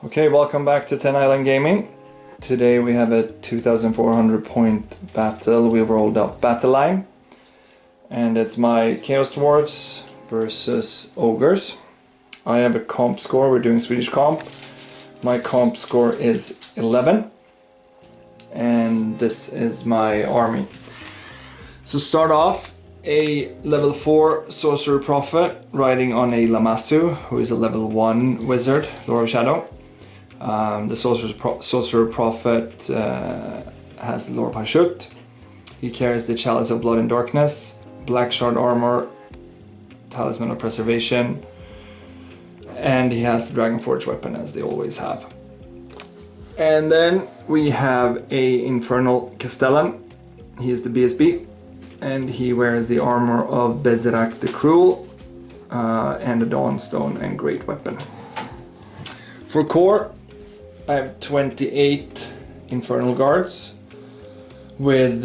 Okay, welcome back to 10 Island Gaming. Today we have a 2400 point battle. We rolled up battle line. And it's my Chaos Dwarfs versus Ogres. I have a comp score, we're doing Swedish comp. My comp score is 11. And this is my army. So start off, a level 4 Sorcerer Prophet riding on a Lamassu, who is a level 1 Wizard, Lord of Shadow. The Sorcerer Prophet has the Lord of Hashut. He carries the Chalice of Blood and Darkness, Black Shard Armor, Talisman of Preservation, and he has the Dragonforge weapon, as they always have. And then we have a Infernal Castellan. He is the BSB, and he wears the armor of Bezerak the Cruel, and a Dawnstone and Great Weapon. For core, I have 28 Infernal Guards with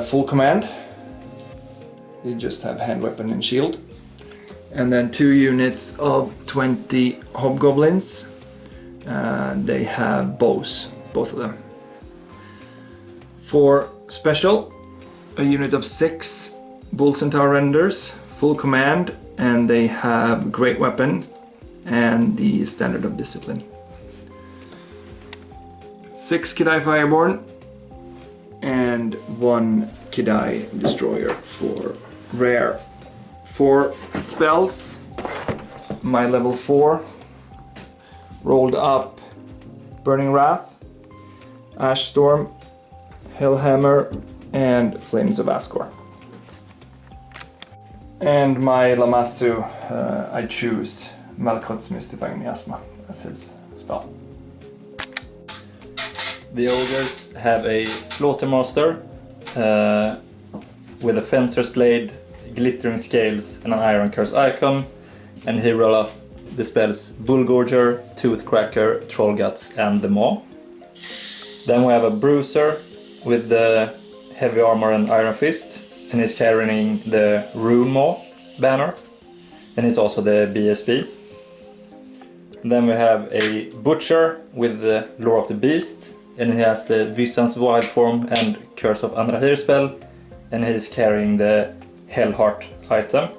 full command. They just have hand weapon and shield. And then 2 units of 20 Hobgoblins. They have bows, both of them. For special, a unit of 6 Bull Centaur Renders, full command, and they have great weapons and the Standard of Discipline. 6 Kidai Fireborn and 1 Kidai Destroyer for rare. For spells, my level 4 rolled up Burning Wrath, Ash Storm, Hellhammer, and Flames of Asgore. And my Lamassu, I choose Malkoth's Mystifying Miasma as his spell. The Ogres have a Slaughtermaster with a Fencer's Blade, Glittering Scales, and an Iron Curse icon, and he roll up the spells Bullgorger, Toothcracker, Troll Guts, and the Maw. Then we have a Bruiser with the Heavy Armor and Iron Fist, and he's carrying the Rune Maw banner, and he's also the BSB. Then we have a Butcher with the Lore of the Beast, and he has the Vysans Wild Form and Curse of Andrahir spell, and he's carrying the Hellheart item.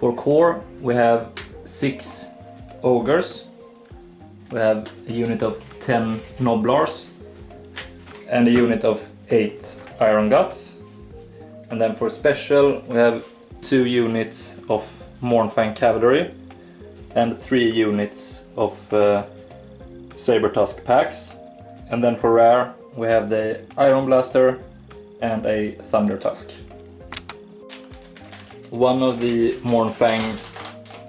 For core, we have 6 Ogres, we have a unit of 10 Noblars, and a unit of 8 Iron Guts. And then for special, we have 2 units of Mournfang Cavalry, and 3 units of Saber-Tusk Packs. And then for rare, we have the Iron Blaster and a Thunder Tusk. One of the Mournfang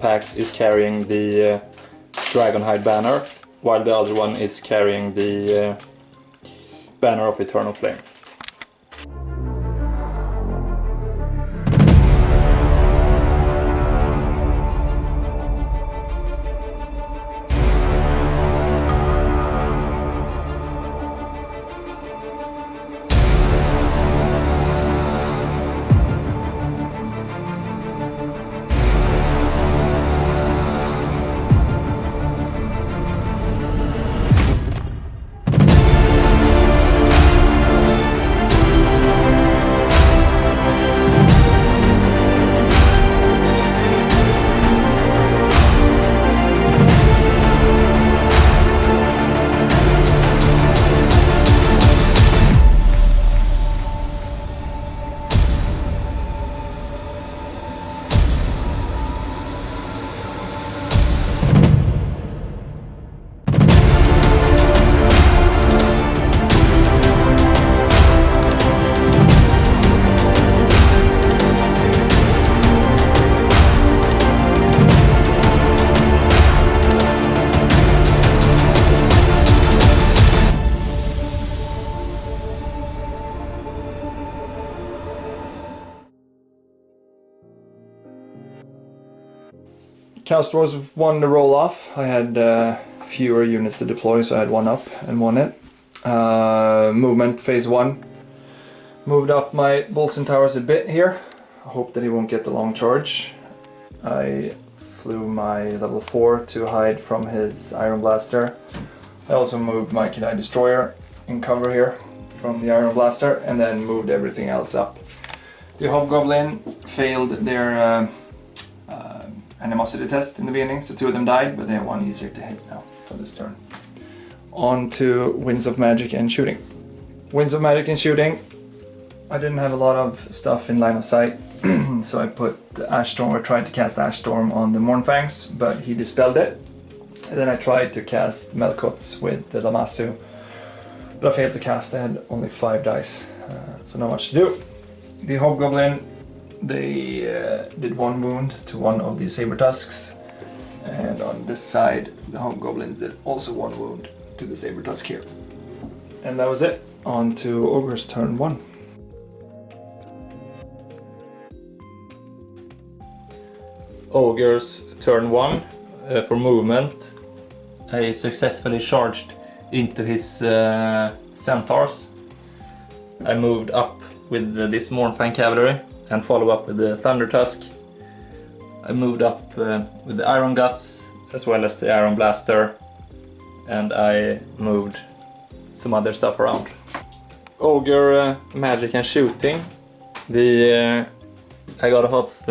packs is carrying the Dragonhide banner, while the other one is carrying the Banner of Eternal Flame. Chaos Dwarfs won the roll off. I had fewer units to deploy, so I had 1 up and won it. Movement phase 1. Moved up my Bull Centaurs a bit here. I hope that he won't get the long charge. I flew my level 4 to hide from his Iron Blaster. I also moved my Kidai Destroyer in cover here from the Iron Blaster, and then moved everything else up. The Hobgoblin failed their animosity test in the beginning, so 2 of them died, but they have 1 easier to hit now for this turn. On to Winds of Magic and Shooting. Winds of Magic and Shooting. I didn't have a lot of stuff in line of sight, so I put Ash Storm, or tried to cast Ash Storm on the Mournfangs, but he dispelled it. And then I tried to cast Melkots with the Lamassu, but I failed to cast. I had only 5 dice, so not much to do. The Hobgoblin, they did 1 wound to one of the Saber Tusks, and on this side the Hobgoblins did also 1 wound to the Saber Tusk here. And that was it. On to Ogres turn 1. Ogres turn 1. For movement, I successfully charged into his centaurs. I moved up with this Mournfang Cavalry and follow up with the Thunder Tusk. I moved up with the Iron Guts as well as the Iron Blaster, and I moved some other stuff around. Ogre Magic and Shooting. I got off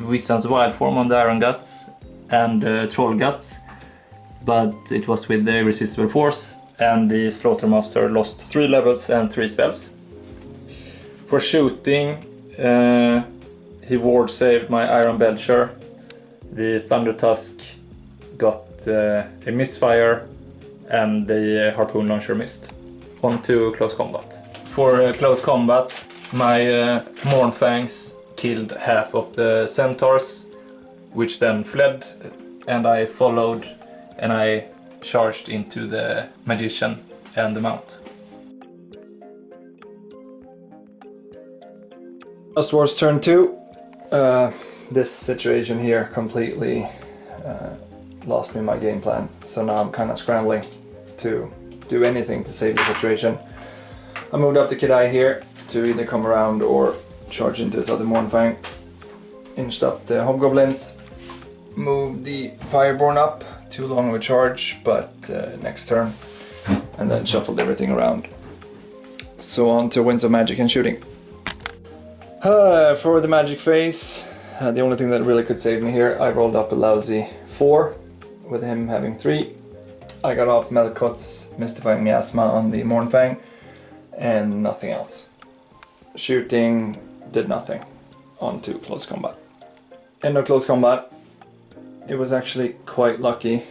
Wisdom's Wild Form on the Iron Guts and Troll Guts, but it was with the Irresistible Force, and the Slaughtermaster lost 3 levels and 3 spells. For shooting, he ward saved my Iron Belcher. The Thunder Tusk got a misfire, and the Harpoon Launcher missed. On to close combat. For close combat, my Mournfangs killed half of the centaurs, which then fled, and I followed, and I charged into the Magician and the Mount. Last Wars turn 2. This situation here completely lost me my game plan, so now I'm kind of scrambling to do anything to save the situation. I moved up the Kidai here to either come around or charge into his other Mournfang. Inched up the Hobgoblins, moved the Fireborn up, too long of a charge, but next turn, and then shuffled everything around. So on to Winds of Magic and Shooting. For the magic phase, the only thing that really could save me here, I rolled up a lousy 4, with him having 3. I got off Melkot's Mystifying Miasma on the Mournfang, and nothing else. Shooting did nothing. On to close combat. End of close combat. It was actually quite lucky.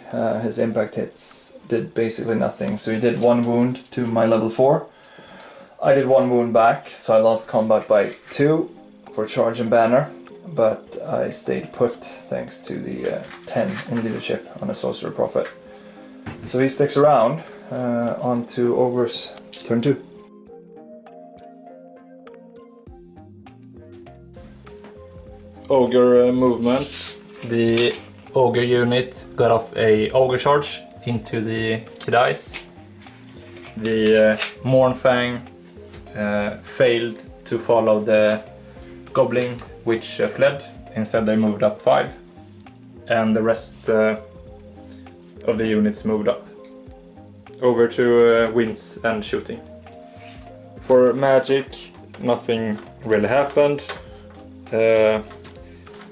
His impact hits did basically nothing. So he did 1 wound to my level 4. I did 1 wound back, so I lost combat by 2 for charge and banner. But I stayed put thanks to the 10 in leadership on a Sorcerer Prophet. So he sticks around. On to Ogres turn 2. Ogre movement. The Ogre unit got off a Ogre charge into the Kidais. The Mournfang failed to follow the Goblin, which fled. Instead they moved up 5, and the rest of the units moved up. Over to Winds and Shooting. For magic, nothing really happened.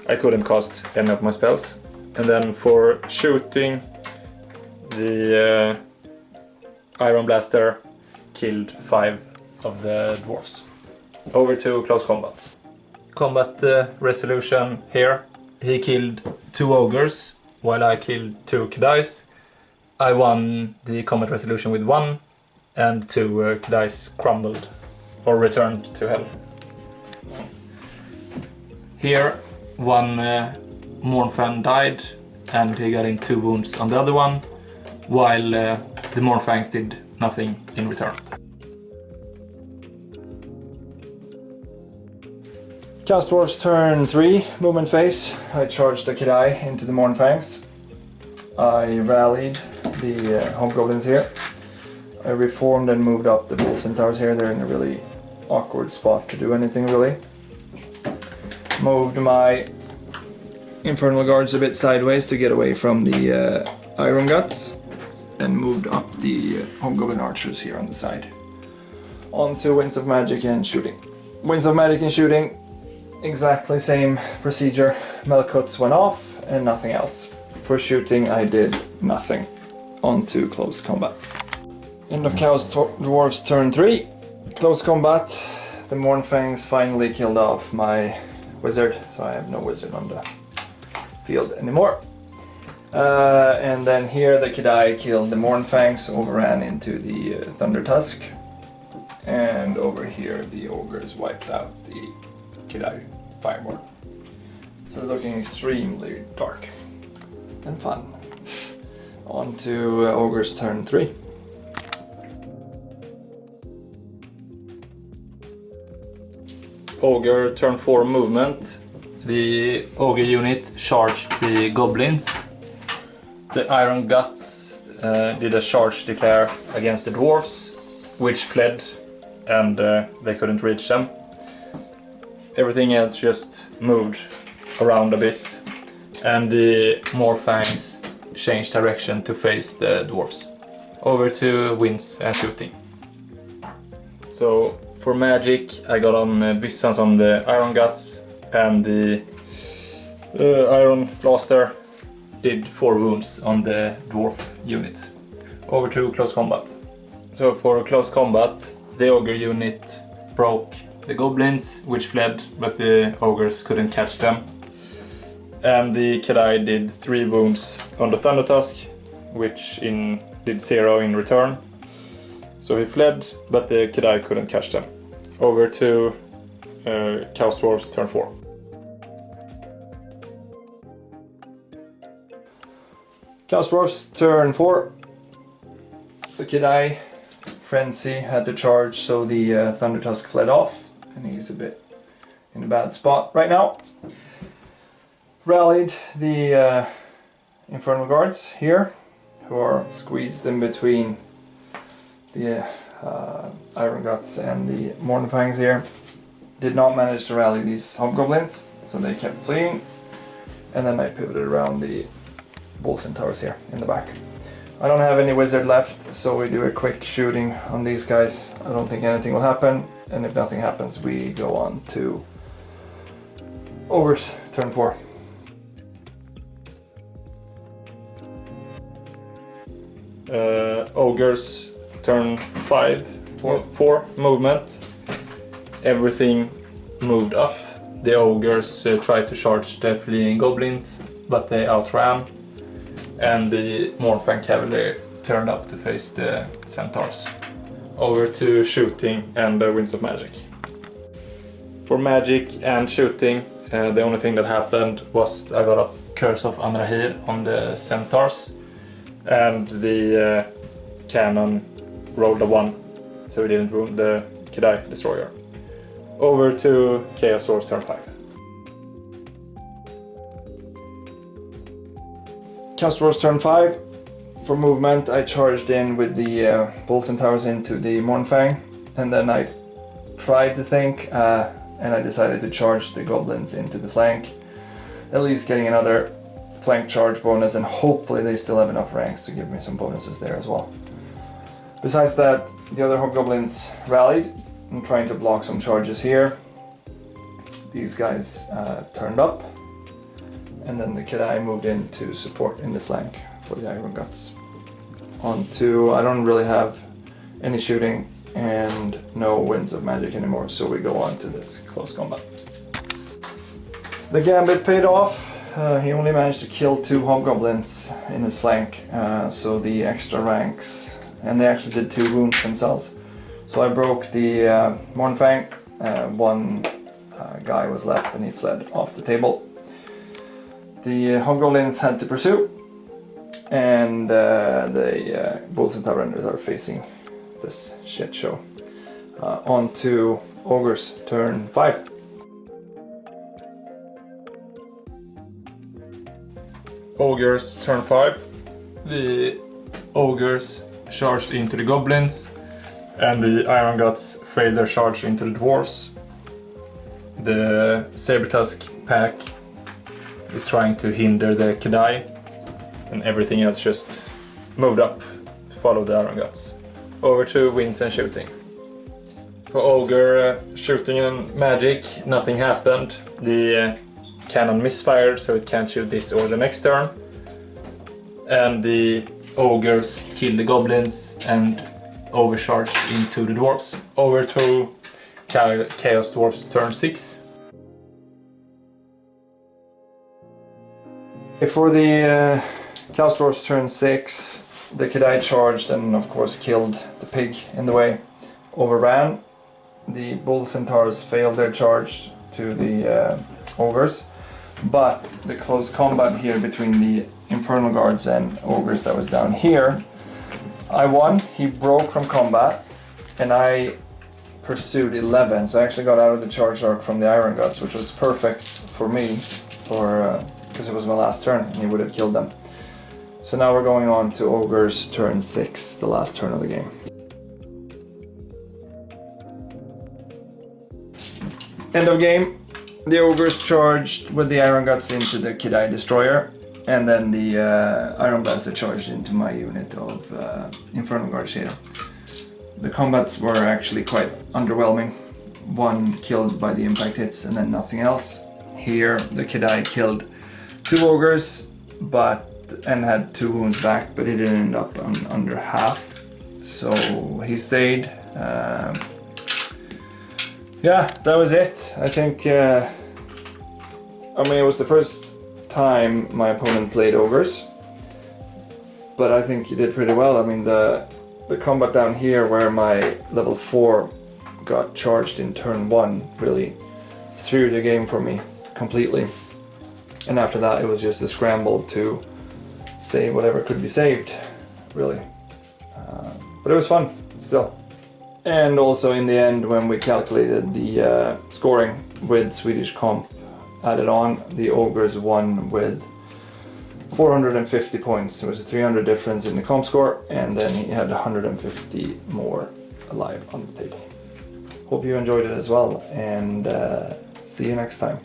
I couldn't cast any of my spells. And then for shooting, the Iron Blaster killed 5 of the Dwarfs. Over to close combat. Combat resolution here. He killed 2 Ogres, while I killed 2 Kidais. I won the combat resolution with 1, and 2 Kidais crumbled, or returned to hell. Here, 1 Mournfang died, and he got in 2 wounds on the other one, while the Mournfangs did nothing in return. Chaos Dwarfs turn 3, movement phase. I charged the Kidai into the Mournfangs. I rallied the Hobgoblins here. I reformed and moved up the Bull Centaurs here. They're in a really awkward spot to do anything really. Moved my Infernal Guards a bit sideways to get away from the Iron Guts, and moved up the Hobgoblin Archers here on the side. On to Winds of Magic and Shooting. Winds of Magic and Shooting, exactly same procedure. Melkuts went off and nothing else. For shooting I did nothing. On to Close Combat. End of Chaos Dwarfs turn 3. Close Combat. The Mournfangs finally killed off my wizard, so I have no wizard on the field anymore. And then here the Kedai killed the Mournfangs, overran into the Thunder Tusk. And over here the Ogres wiped out the Kedai Fireborn. So it's looking extremely dark and fun. On to Ogres turn 3. Ogre turn 4 movement. The Ogre unit charged the Goblins. The Iron Guts did a charge declare against the Dwarfs, which fled and they couldn't reach them. Everything else just moved around a bit, and the Mournfangs changed direction to face the Dwarfs. Over to Winds and Shooting. So for magic I got on Vissans on the Iron Guts, and the Iron Blaster did 4 wounds on the Dwarf unit. Over to Close Combat. So for Close Combat, the Ogre unit broke the Goblins, which fled, but the Ogres couldn't catch them. And the Kedai did 3 wounds on the Thunder Tusk, which did 0 in return. So he fled, but the Kedai couldn't catch them. Over to Chaos Dwarfs turn 4. Chaos Dwarfs turn 4. The Kedai Frenzy had to charge, so the Thunder Tusk fled off, and he's a bit in a bad spot right now. Rallied the Infernal Guards here, who are squeezed in between the Iron Guts and the Mournfangs here. Did not manage to rally these Hobgoblins, so they kept fleeing. And then I pivoted around the Bull Centaurs here in the back. I don't have any wizard left, so we do a quick shooting on these guys. I don't think anything will happen, and if nothing happens we go on to Ogres turn 4. Ogres turn 4 movement. Everything moved up. The Ogres tried to charge the fleeing Goblins, but they outran. And the Mournfang Cavalry turned up to face the Centaurs. Over to Shooting and Winds of Magic. For Magic and Shooting, the only thing that happened was I got a Curse of Anrahir on the Centaurs, and the cannon rolled a 1, so we didn't wound the Kedai Destroyer. Over to Chaos Dwarfs turn 5. Chaos Dwarfs turn 5. For movement I charged in with the Bull Centaurs into the Mournfang, and then I tried to think and I decided to charge the Goblins into the flank, at least getting another flank charge bonus, and hopefully they still have enough ranks to give me some bonuses there as well. Besides that, the other Hobgoblins rallied. I'm trying to block some charges here. These guys turned up, and then the Kedai moved in to support in the flank for the Iron Guts. On to, I don't really have any shooting and no Winds of Magic anymore, so we go on to this Close Combat. The Gambit paid off. He only managed to kill 2 Hobgoblins in his flank, so the extra ranks, and they actually did 2 wounds themselves. So I broke the Mournfang, 1 guy was left and he fled off the table. The Hobgoblins had to pursue, and the Bull Centaur Renders are facing this shit show. On to Ogres turn 5. Ogres turn 5. The Ogres charged into the Goblins, and the Iron Guts failed their charge into the Dwarfs. The Sabertusk pack is trying to hinder the Kedai, and everything else just moved up, followed the Iron Guts. Over to wins and shooting. For Ogre, shooting and magic, nothing happened. The cannon misfired, so it can't shoot this or the next turn. And the Ogres killed the Goblins and overcharged into the Dwarfs. Over to Chaos Dwarfs turn 6. For the Chaos Dwarfs turn 6, the Kedai charged and of course killed the pig in the way. Overran. The Bull Centaurs failed their charge to the Ogres, but the close combat here between the Infernal Guards and Ogres that was down here, I won. He broke from combat and I pursued 11, so I actually got out of the charge arc from the Iron Guts, which was perfect for me, because it was my last turn and he would have killed them. So now we're going on to Ogres turn 6, the last turn of the game. End of game, the Ogres charged with the Iron Guts into the Kedai Destroyer, and then the Iron Blaster charged into my unit of Infernal Guard Shader. The combats were actually quite underwhelming. One killed by the impact hits and then nothing else. Here the Kedai killed 2 Ogres and had 2 wounds back, but he didn't end up on under half. So he stayed. Yeah, that was it. I think, it was the first time my opponent played Ogres, but I think he did pretty well. I mean, the combat down here where my level 4 got charged in turn 1 really threw the game for me completely. And after that it was just a scramble to save whatever could be saved, really. But it was fun, still. And also in the end, when we calculated the scoring with Swedish comp added on, the Ogres won with 450 points. There was a 300 difference in the comp score, and then he had 150 more alive on the table. Hope you enjoyed it as well, and see you next time.